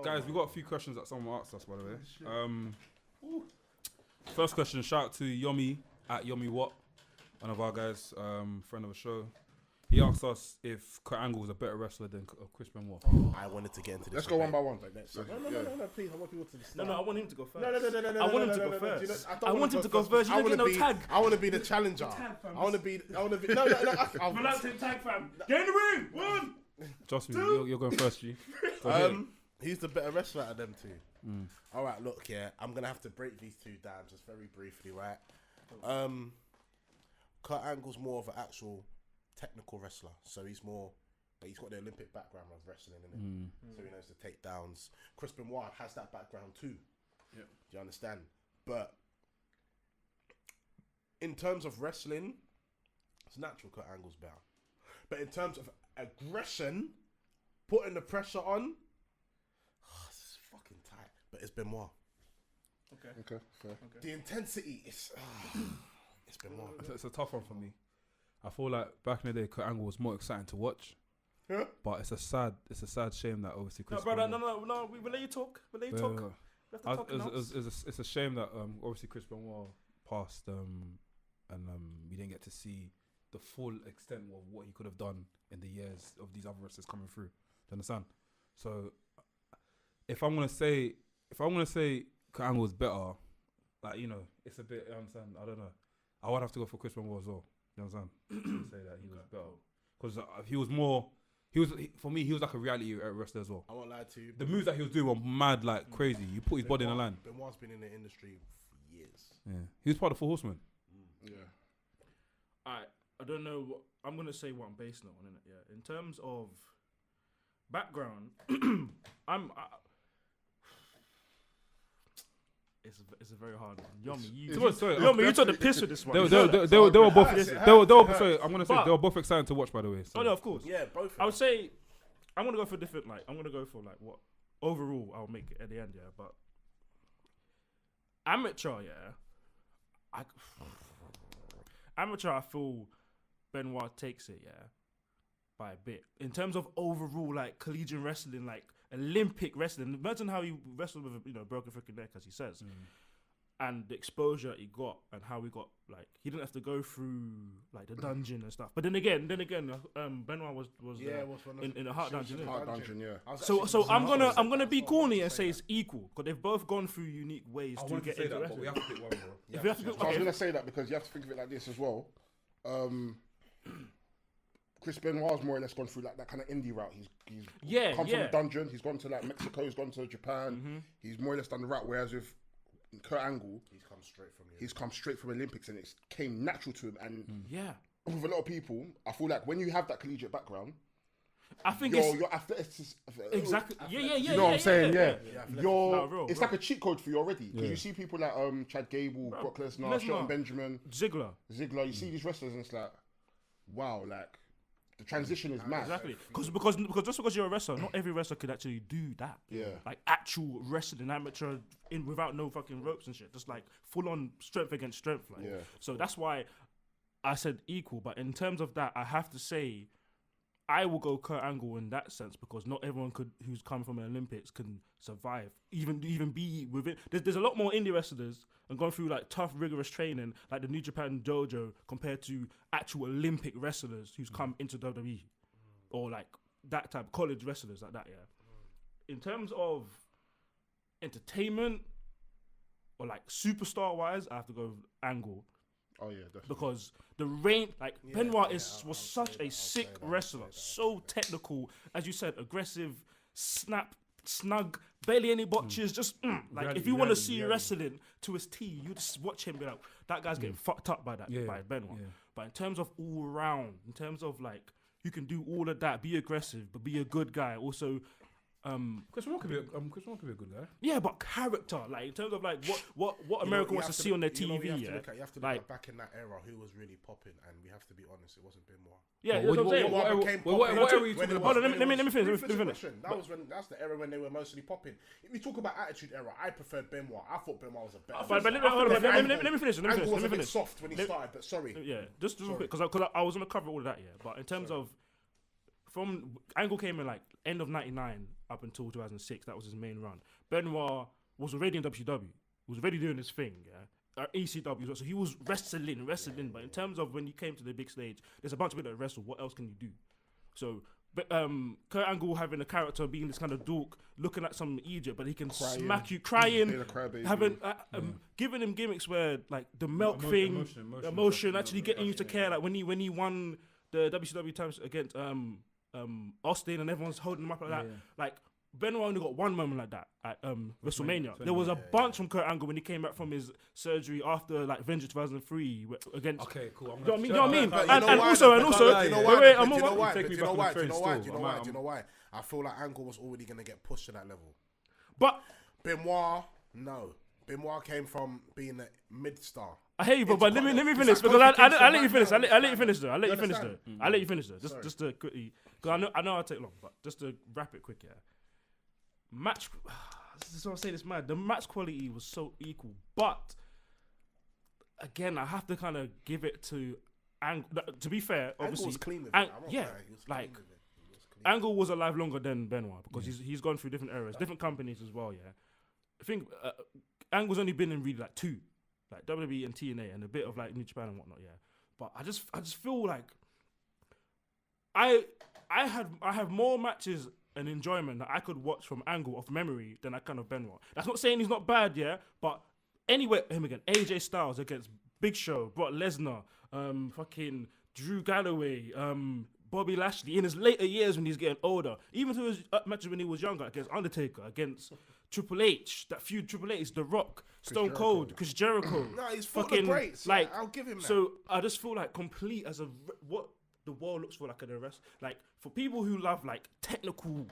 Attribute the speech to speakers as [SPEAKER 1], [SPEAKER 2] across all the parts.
[SPEAKER 1] guys, we got a few questions that someone asked us, by the way. First question, shout out to Yomi at Yomi What, one of our guys, friend of the show. He asked us if Kurt Angle was a better wrestler than Chris Benoit.
[SPEAKER 2] I wanted to get into this.
[SPEAKER 3] Let's go one by one.
[SPEAKER 2] No, please. I want people to.
[SPEAKER 4] No, I want him to go first.
[SPEAKER 2] No.
[SPEAKER 4] I want him to go first. I want him to go first. You don't get no tag.
[SPEAKER 2] I want to be the challenger. I want to be. No.
[SPEAKER 4] Reluctant tag, fam. Get in the ring. One.
[SPEAKER 1] Trust me, you're going first, G.
[SPEAKER 2] He's the better wrestler out of them two. All right, look, yeah, I'm gonna have to break these two down just very briefly, right? Kurt Angle's more of an actual technical wrestler, so he's got the Olympic background of wrestling, innit? So he knows the takedowns. Chris Benoit has that background too. Yeah, do you understand? But in terms of wrestling, it's natural Kurt Angle's better. But in terms of aggression, putting the pressure on, it's fucking tight. But it's Benoit.
[SPEAKER 3] Okay, fair.
[SPEAKER 2] The intensity is it's Benoit.
[SPEAKER 1] It's a tough one for me. I feel like back in the day, Kurt Angle was more exciting to watch.
[SPEAKER 2] Yeah.
[SPEAKER 1] But it's a sad shame that obviously Chris.
[SPEAKER 4] No, brother, no. We'll let you talk. We'll let you talk. We have to talk
[SPEAKER 1] it's a shame that obviously Chris Benoit passed and we didn't get to see the full extent of what he could have done in the years of these other wrestlers coming through. Do you understand? So if I'm gonna say Kurt Angle was better, like, you know, it's a bit. I understand. I don't know. I would have to go for Chris Benoit as well. You understand? Say that he was better because he was more. For me, he was like a reality wrestler as well.
[SPEAKER 2] I won't lie to you.
[SPEAKER 1] The moves that he was doing were mad, like crazy. You put his body in the line.
[SPEAKER 2] Benoit's been in the industry for years.
[SPEAKER 1] Yeah, he was part of the Four Horsemen.
[SPEAKER 3] Yeah.
[SPEAKER 4] I don't know what I'm gonna say. What I'm basing it on, innit? Yeah. In terms of background, It's a very hard one. Yomi, you took the piss with this one.
[SPEAKER 1] They were both. Sorry, I'm gonna say they were both exciting to watch. By the way. So.
[SPEAKER 4] Oh no, of course.
[SPEAKER 2] Yeah, both.
[SPEAKER 4] I would say I'm gonna go for different. Like I'm gonna go for like what overall I'll make it at the end. Yeah, but amateur. Yeah, amateur. I feel Benoit takes it. Yeah, by a bit in terms of overall like collegiate wrestling, like Olympic wrestling. Imagine how he wrestled with a broken freaking neck, as he says, and the exposure he got, and how he got like he didn't have to go through like the dungeon and stuff. But then again, Benoit was in a heart dungeon.
[SPEAKER 3] Hard dungeon, yeah.
[SPEAKER 4] So I'm gonna be corny and say it's equal because they've both gone through unique ways to get into
[SPEAKER 1] that, but we have to pick one, bro.
[SPEAKER 3] I was gonna say that because you have to think of it like this as well. Chris Benoit's more or less gone through like that kind of indie route. He's come from the dungeon. He's gone to like Mexico. He's gone to Japan. He's more or less done the route. Whereas with Kurt Angle, he's come straight from Olympics, and it came natural to him. And with a lot of people, I feel like when you have that collegiate background,
[SPEAKER 4] I think
[SPEAKER 3] you're
[SPEAKER 4] exactly. Yeah.
[SPEAKER 3] You know what I'm saying? Yeah.
[SPEAKER 4] Real,
[SPEAKER 3] it's like a cheat code for you already because you see people like Chad Gable, Brock Lesnar, Shelton Benjamin,
[SPEAKER 4] Ziggler.
[SPEAKER 3] You see these wrestlers, and it's like, wow, like. The transition is mad.
[SPEAKER 4] Exactly. Because just because you're a wrestler, not every wrestler could actually do that.
[SPEAKER 3] Yeah.
[SPEAKER 4] Like actual wrestling, amateur, without no fucking ropes and shit. Just like full on strength against strength. Like.
[SPEAKER 3] Yeah.
[SPEAKER 4] So that's why I said equal. But in terms of that, I have to say I will go Kurt Angle in that sense because not everyone who's come from an Olympics can survive, even be within. There's a lot more indie wrestlers and gone through like tough, rigorous training, like the New Japan Dojo, compared to actual Olympic wrestlers who's come into WWE or like that type of college wrestlers like that. Yeah. In terms of entertainment or like superstar wise, I have to go Angle.
[SPEAKER 3] Oh yeah, definitely.
[SPEAKER 4] Because the range, like Benoit was such a sick wrestler, so technical, as you said, aggressive, snug, barely any botches. Just like if you want to see wrestling to his T, you just watch him. Be like, that guy's getting fucked up by Benoit. Yeah. But in terms of all round, in terms of like you can do all of that, be aggressive, but be a good guy. Also.
[SPEAKER 1] Chris Benoit could be a good guy.
[SPEAKER 4] Yeah, but character, like in terms of like what America wants to see on their TV.
[SPEAKER 2] You have to look back in that era who was really popping, and we have to be honest, it wasn't Benoit.
[SPEAKER 4] Yeah, what are you talking about? Let me finish.
[SPEAKER 2] That's the era when they were mostly popping. If we talk about Attitude Era, I preferred Benoit. I thought Benoit was a better.
[SPEAKER 4] Let me finish.
[SPEAKER 2] Angle was a bit soft when he started, but sorry.
[SPEAKER 4] Yeah, just real quick because I was gonna cover all of that. Yeah, but in terms of from Angle came in like end of '99 up until 2006. That was his main run. Benoit was already in WCW. Was already doing his thing. Yeah. ECW. So he was wrestling. But in terms of when you came to the big stage, there's a bunch of people that wrestle. What else can you do? So. But Kurt Angle having a character being this kind of dork, looking like some Egypt, but he can smack you, crying, having giving him gimmicks where like the milk thing, emotion, actually getting you to care. Like when he won the WCW times against Austin and everyone's holding him up like that. Like Benoit only got one moment like that at WrestleMania. There was a bunch from Kurt Angle when he came back from his surgery after like Vengeance 2003 against. Okay, cool. You know what I mean? And also, do
[SPEAKER 2] you know why? I feel like Angle was already gonna get pushed to that level.
[SPEAKER 4] But
[SPEAKER 2] Benoit, no. Benoit came from being a mid-star.
[SPEAKER 4] I hate you, but let me finish because I'll let you finish. I'll let you finish though. I'll let you finish though. Just to quickly, because I know I'll take long, but just to wrap it quick, yeah. Match, this is what I'm saying. It's mad. The match quality was so equal, but again, I have to kind of give it to Angle. To be fair, obviously,
[SPEAKER 2] Angle was clean with it.
[SPEAKER 4] Angle was alive longer than Benoit because he's gone through different eras, different companies as well. Yeah, I think Angle's only been in really like two, like WWE and TNA, and a bit of like New Japan and whatnot. Yeah, but I just feel like I have more matches and enjoyment that I could watch from Angle off memory than I can of Benoit. That's not saying he's not bad, yeah, but anyway, him again, AJ Styles against Big Show, Brock Lesnar, fucking Drew Galloway, Bobby Lashley in his later years when he's getting older, even to his matches when he was younger against Undertaker, against Triple H, that feud Triple H, The Rock, Stone Cold, Chris Jericho.
[SPEAKER 2] No, he's fucking great. Like, I'll give him that.
[SPEAKER 4] So I just feel like complete as what the world looks for like an arrest. Like for people who love like technical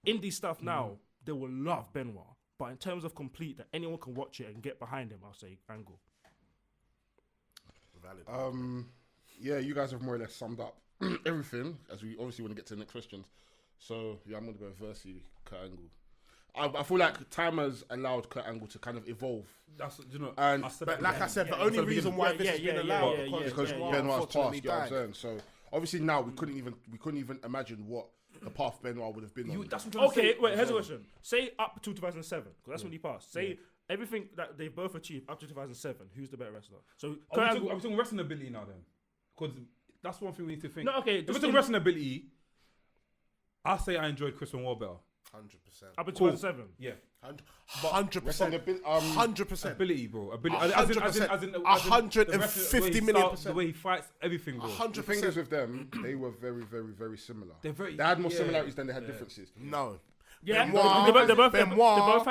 [SPEAKER 4] indie stuff now, they will love Benoit. But in terms of complete that anyone can watch it and get behind him, I'll say Angle.
[SPEAKER 2] Valid.
[SPEAKER 3] Yeah, you guys have more or less summed up everything as we obviously want to get to the next questions. So yeah, I'm gonna go Versi, Kurt Angle. I feel like time has allowed Kurt Angle to kind of evolve.
[SPEAKER 1] That's
[SPEAKER 3] and
[SPEAKER 2] but like I said, the only reason why this has been allowed
[SPEAKER 3] because Benoit's passed. You know what I'm saying? So obviously now we couldn't even imagine what the path Benoit would have been on.
[SPEAKER 1] That's what
[SPEAKER 4] okay, wait. Here's a question. Say up to 2007, because that's when he passed. Say everything that they both achieved up to 2007. Who's the better wrestler? So
[SPEAKER 1] are we talking wrestling ability now then? Because that's one thing we need to think.
[SPEAKER 4] No, okay.
[SPEAKER 1] If we're talking wrestling ability, I'll say I enjoyed Chris Benoit better.
[SPEAKER 2] 100%.
[SPEAKER 4] Up until 2007.
[SPEAKER 1] Yeah.
[SPEAKER 2] 100%. 100%.
[SPEAKER 1] Ability, bro. Ability.
[SPEAKER 2] 150 million percent.
[SPEAKER 1] The way he fights, everything, bro.
[SPEAKER 3] 100%. The thing is with them, they were very, very, very similar. They had more similarities than they had differences.
[SPEAKER 2] No.
[SPEAKER 4] Yeah,
[SPEAKER 2] Benoit
[SPEAKER 4] they both had
[SPEAKER 2] was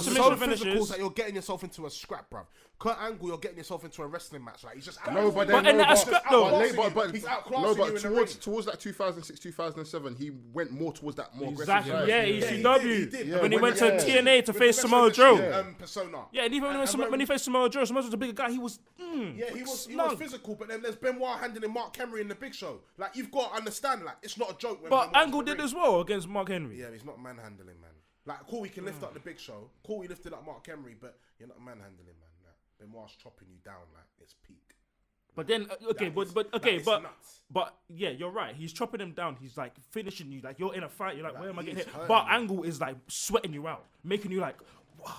[SPEAKER 2] so physical that you're getting yourself into a scrap, bruv. Kurt Angle, you're getting yourself into a wrestling match. Like he's just
[SPEAKER 4] he's outclassing
[SPEAKER 3] towards that 2006, 2007, he went more towards that more
[SPEAKER 4] aggressive side.
[SPEAKER 3] Yeah,
[SPEAKER 4] ECW.
[SPEAKER 2] He did.
[SPEAKER 4] When he went to TNA to face Samoa Joe.
[SPEAKER 2] Persona.
[SPEAKER 4] Yeah, and even when he faced Samoa Joe, Samoa was a bigger guy. He was.
[SPEAKER 2] He was physical, but then there's Benoit handling Mark Henry in the Big Show. Like you've got to understand, like it's not a joke.
[SPEAKER 4] But Angle did as well against Mark Henry.
[SPEAKER 2] Yeah, he's not manhandling, man. Like, cool, we can lift up the Big Show. Cool, we lifted up Mark Henry, but you're not manhandling, man. Like, Benoit's chopping you down, like, it's peak.
[SPEAKER 4] But then, but yeah, you're right. He's chopping him down. He's like finishing you. Like, you're in a fight. You're like, where am I getting hit? But Angle is like sweating you out, making you like, wow.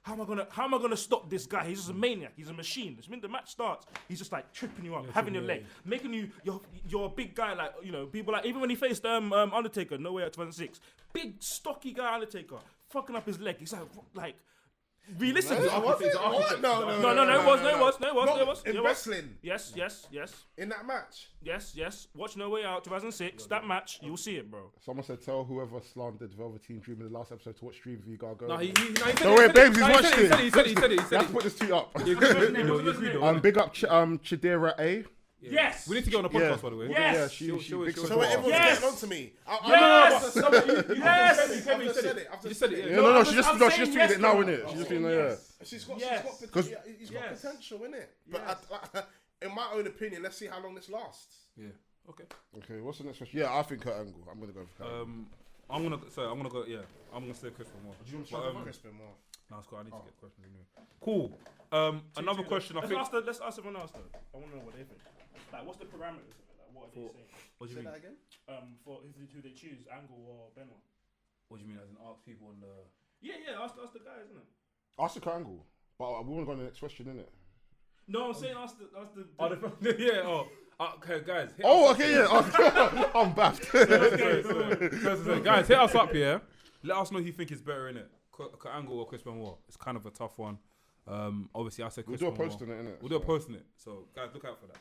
[SPEAKER 4] How am I gonna stop this guy? He's just a maniac. He's a machine. When the match starts, he's just like tripping you up, having your leg, making you. You're a big guy, like people like even when he faced Undertaker, No Way Out 2006, big stocky guy Undertaker, fucking up his leg. He's like realistically,
[SPEAKER 2] No,
[SPEAKER 4] it was.
[SPEAKER 2] In wrestling.
[SPEAKER 4] Yes.
[SPEAKER 2] In that match.
[SPEAKER 4] Yes. Watch No Way Out 2006. That match, you'll see it, bro.
[SPEAKER 3] Someone said, tell whoever slandered Velveteen Dream in the last episode to watch Stream View. Go.
[SPEAKER 1] No,
[SPEAKER 3] Don't worry, babes, he's watched it.
[SPEAKER 1] He said it.
[SPEAKER 3] Let's put this tweet up. Big up Chidera A.
[SPEAKER 1] Yes. We need to get on the podcast, by the way.
[SPEAKER 4] Yes.
[SPEAKER 3] Yeah, she big
[SPEAKER 2] so everyone's getting on to me.
[SPEAKER 4] Yes.
[SPEAKER 2] You said it.
[SPEAKER 1] You said it.
[SPEAKER 3] No, she just tweeted it now, innit? She just tweeted it,
[SPEAKER 2] He's got potential, innit? But in my own opinion, let's see how long this lasts.
[SPEAKER 1] Yeah. Okay.
[SPEAKER 3] What's the next question? Yeah, I think Kurt Angle. I'm gonna go for Kurt Angle.
[SPEAKER 1] I'm gonna go. Yeah, I'm gonna say Chris Benoit.
[SPEAKER 2] Do you want to try Chris Benoit?
[SPEAKER 1] No, it's cool. I need to get questions anyway. Cool. Another question.
[SPEAKER 4] Let's ask everyone else though. I want to know what they think. Like, what's the parameters? what are they saying?
[SPEAKER 1] What do you
[SPEAKER 2] Say
[SPEAKER 1] mean?
[SPEAKER 2] that again?
[SPEAKER 4] For who they choose, Angle or Benoit?
[SPEAKER 1] What do you mean? As in ask people on the.
[SPEAKER 4] Yeah, that's the guy, isn't it?
[SPEAKER 3] Ask the Kurt Angle. But we want to go on the next question, innit?
[SPEAKER 4] No, I'm saying that's the.
[SPEAKER 1] Yeah. Oh. Okay, guys.
[SPEAKER 3] Okay, yeah. I'm baffed.
[SPEAKER 1] Sorry. Guys, hit us up here. Let us know who you think is better, innit? Kurt Angle or Chris Benoit. It's kind of a tough one. Obviously, I said Chris
[SPEAKER 3] We'll do a
[SPEAKER 1] Benoit.
[SPEAKER 3] post on it, innit?
[SPEAKER 1] We'll do a post on it. So, guys, look out for that.